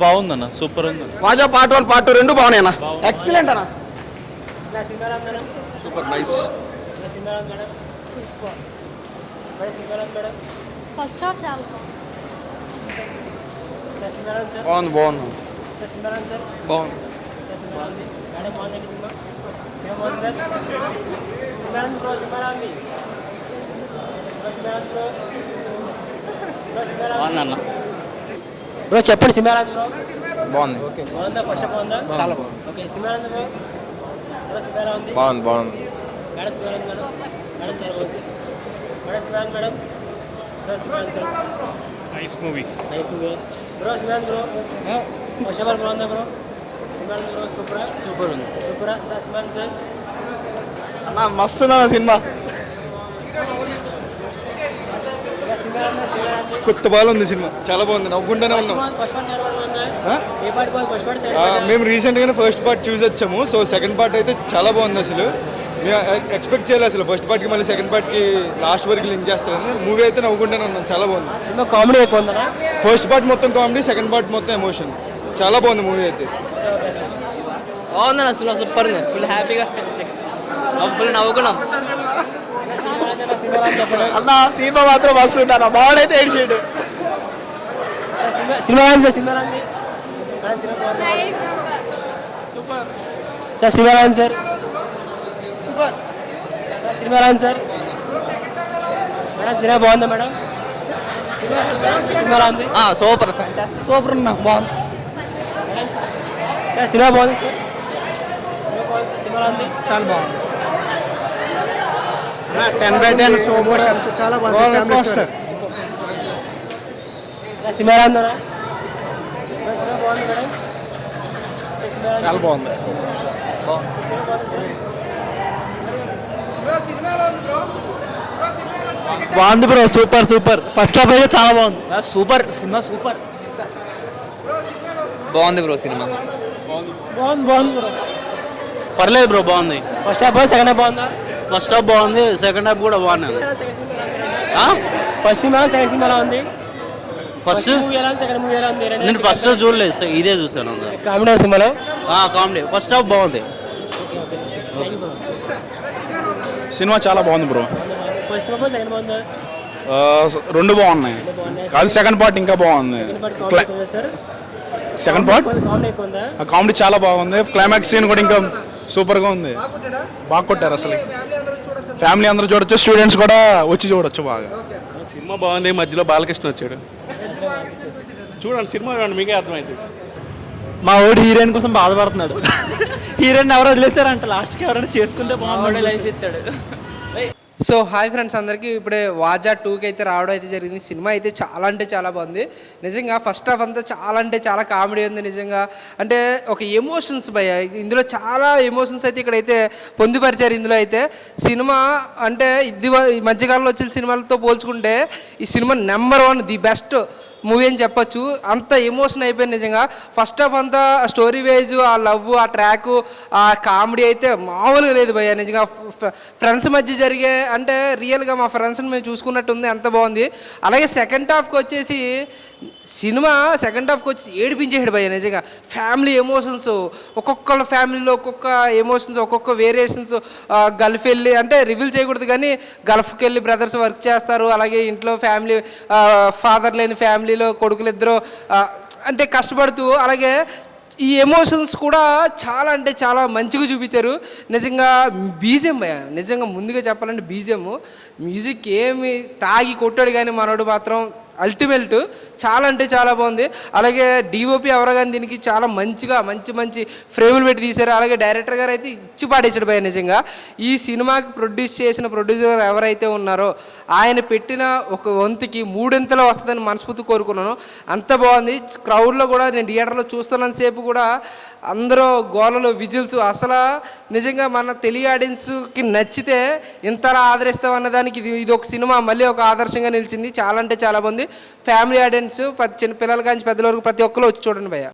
బాగుందన్న, సూపర్ ఉంది. వాజా part 1 part 2 రెండు బాగున్నాయి అన్న. ఎక్సలెంట్ అన్న. Super nice. Super. First half చాలా బాగుంది. బాగుంది. బాగుంది. బ్రో చెప్పండి. సినిమారాంద్ బ్రో బాగుంది. బాగుందా? ఫస్ట్ బాగుందా? చాలా బాగుంది. ఓకే. సినిమారాంద్ బ్రో సినిమారాంద్ బాగుంది. బాగుంది. Madam madam nice movie. Nice movie bro. సినిమారాంద్ బ్రో ఫస్ట్ ఆఫ్ ఆల్ బాగుందా బ్రో? సినిమారాంద్ బ్రో సూపర్ ఉంది. సూపరా సార్? సినిమారాంద్ సార్ అన్న మస్తు సినిమా. కొత్త బాగా ఉంది సినిమా. చాలా బాగుంది. నవ్వుకుంటూనే ఉన్నాం. మేము రీసెంట్గానే ఫస్ట్ పార్ట్ చూసి వచ్చాము. సో సెకండ్ పార్ట్ అయితే చాలా బాగుంది. అసలు మేము ఎక్స్పెక్ట్ చేయలేదు అసలు ఫస్ట్ పార్ట్కి మళ్ళీ సెకండ్ పార్ట్కి లాస్ట్ వరకు లింక్ చేస్తారని. మూవీ అయితే నవ్వుకుంటూనే ఉన్నాం. చాలా బాగుంది. కామెడీ ఎక్కువ ఉందా? ఫస్ట్ పార్ట్ మొత్తం కామెడీ, సెకండ్ పార్ట్ మొత్తం ఎమోషన్. చాలా బాగుంది మూవీ అయితే. బాగుంది అసలు. సూపర్ ఉంది. ఫుల్ హ్యాపీగా ఫుల్ నవ్వుకున్నాం. అన్న సినిమా మాత్రం మస్తు ఉంటాను. బాగుడైతే ఏడ్చేడు. సినిమారాంద్ సార్ సూపర్. సార్ సినిమారాంద్ సార్ సూపర్. సినిమారాంద్ సార్ మేడం సినిమా బాగుందా మేడం? సినిమారాంద్ సూపర్. సూపర్ ఉన్నా. బాగుంది సార్. సినిమా బాగుంది సార్. సినిమారాంద్ చాలా బాగుంది. 10/10 సూపర్. చాలా బాగుంది. సినిమారాంద్ సినిమా బాగుంది మేడం. చాలా బాగుంది. బాగుంది bro. Super super. First half అయితే చాలా బాగుంది. Super cinema. సూపర్ బాగుంది బ్రో. సినిమా బాగుంది బ్రో. పర్లేదు బ్రో, బాగుంది. ఫస్ట్ హాఫ్ సెకండ్ హాఫ్ బాగుందా? ఫస్ట్ హాఫ్ బాగుంది, సెకండ్ హాఫ్ కూడా బాగున్నాయి. ఫస్ట్ సినిమా సెకండ్ సినిమా ఉంది. ఫస్ట్ మూవీ ఎలా ఉంది? సెకండ్ మూవీ ఎలా ఉంది? నేను ఫస్ట్ చూడలేదు, ఇదే చూసాను. కామెడీ సినిమాలో కామెడీ. ఫస్ట్ హాఫ్ బాగుంది. సినిమా చాలా బాగుంది బ్రో. ఫస్ట్ హాఫ్ సెకండ్ బాగుందా? రెండు బాగున్నాయి. కాదు సెకండ్ పార్ట్ ఇంకా బాగుంది. సెకండ్ పార్ట్ కామెడీ చాలా బాగుంది. క్లైమాక్స్ సీన్ కూడా ఇంకా సూపర్గా ఉంది. బాగా కొట్టారు అసలు. ఫ్యామిలీ అందరూ చూడొచ్చు, స్టూడెంట్స్ కూడా వచ్చి చూడొచ్చు. బాగా సినిమా బాగుంది. మధ్యలో బాలకృష్ణ వచ్చాడు. చూడండి సినిమా, చూడండి, మీకే అర్థమైంది. మా ఓడి హీరోయిన్ కోసం బాధపడుతున్నాడు. హీరోయిన్ ఎవరు వదిలేస్తారంట, లాస్ట్కి ఎవరైనా చేసుకుంటే బాగుంటుంది, లైఫ్ ఇస్తాడు. సో హాయ్ ఫ్రెండ్స్ అందరికీ. ఇప్పుడే వాజా 2కి అయితే రావడం అయితే జరిగింది. సినిమా అయితే చాలా అంటే చాలా బాగుంది నిజంగా. ఫస్ట్ హాఫ్ అంతా చాలా అంటే చాలా కామెడీ ఉంది నిజంగా. అంటే ఒక ఎమోషన్స్ భయ ఇందులో చాలా ఎమోషన్స్ అయితే ఇక్కడైతే పొందుపరిచారు. ఇందులో అయితే సినిమా అంటే ఇది ఈ మధ్యకాలంలో వచ్చిన సినిమాలతో పోల్చుకుంటే ఈ cinema number 1 the best movie అని చెప్పొచ్చు. అంత ఎమోషన్ అయిపోయింది నిజంగా. ఫస్ట్ హాఫ్ అంతా స్టోరీ వైజ్, ఆ లవ్, ఆ ట్రాక్, ఆ కామెడీ అయితే మామూలుగా లేదు భయ్య నిజంగా. ఫ్రెండ్స్ మధ్య జరిగే అంటే రియల్గా మా ఫ్రెండ్స్ని మేము చూసుకున్నట్టుంది. అంత బాగుంది. అలాగే సెకండ్ హాఫ్కి వచ్చేసి సినిమా సెకండ్ హాఫ్కి వచ్చి ఏడిపించేసాడు భయ్య నిజంగా. ఫ్యామిలీ ఎమోషన్స్, ఒక్కొక్కళ్ళ ఫ్యామిలీలో ఒక్కొక్క ఎమోషన్స్, ఒక్కొక్క వేరియేషన్స్. గల్ఫ్ వెళ్ళి అంటే రివీల్ చేయకూడదు కానీ గల్ఫ్కి వెళ్ళి బ్రదర్స్ వర్క్ చేస్తారు. అలాగే ఇంట్లో ఫ్యామిలీ, ఫాదర్ లేని ఫ్యామిలీలో కొడుకులు ఇద్దరు అంటే కష్టపడుతూ, అలాగే ఈ ఎమోషన్స్ కూడా చాలా అంటే చాలా మంచిగా చూపించారు నిజంగా. బీజిఎం నిజంగా ముందుగా చెప్పాలంటే బీజిఎం మ్యూజిక్ ఏమి తాగి కొట్టాడు కానీ మనోడు మాత్రం అల్టిమేట్. చాలా అంటే చాలా బాగుంది. అలాగే డిఓపి ఎవరో కానీ దీనికి చాలా మంచిగా మంచి ఫ్రేములు పెట్టి తీశారు. అలాగే డైరెక్టర్ గారు అయితే ఇచ్చి పాడేసాడు భయ నిజంగా. ఈ సినిమాకి ప్రొడ్యూస్ చేసిన ప్రొడ్యూసర్ ఎవరైతే ఉన్నారో ఆయన పెట్టిన ఒక వంతుకి 3 వస్తుందని మనస్ఫూర్తి కోరుకున్నాను. అంత బాగుంది. క్రౌడ్లో కూడా నేను థియేటర్లో చూస్తున్నంతసేపు కూడా అందరూ గోలలో విజిల్స్. అసలు నిజంగా మన తెలుగు ఆడియన్స్కి నచ్చితే ఇంతలా ఆదరిస్తామన్న దానికి ఇది ఒక సినిమా మళ్ళీ ఒక ఆదర్శంగా నిలిచింది. చాలా అంటే చాలా బాగుంది. ఫ్యామిలీ ఆడియన్స్ చిన్న పిల్లల కానీ పెద్దల వరకు ప్రతి ఒక్కరు వచ్చి చూడండి భయ్య.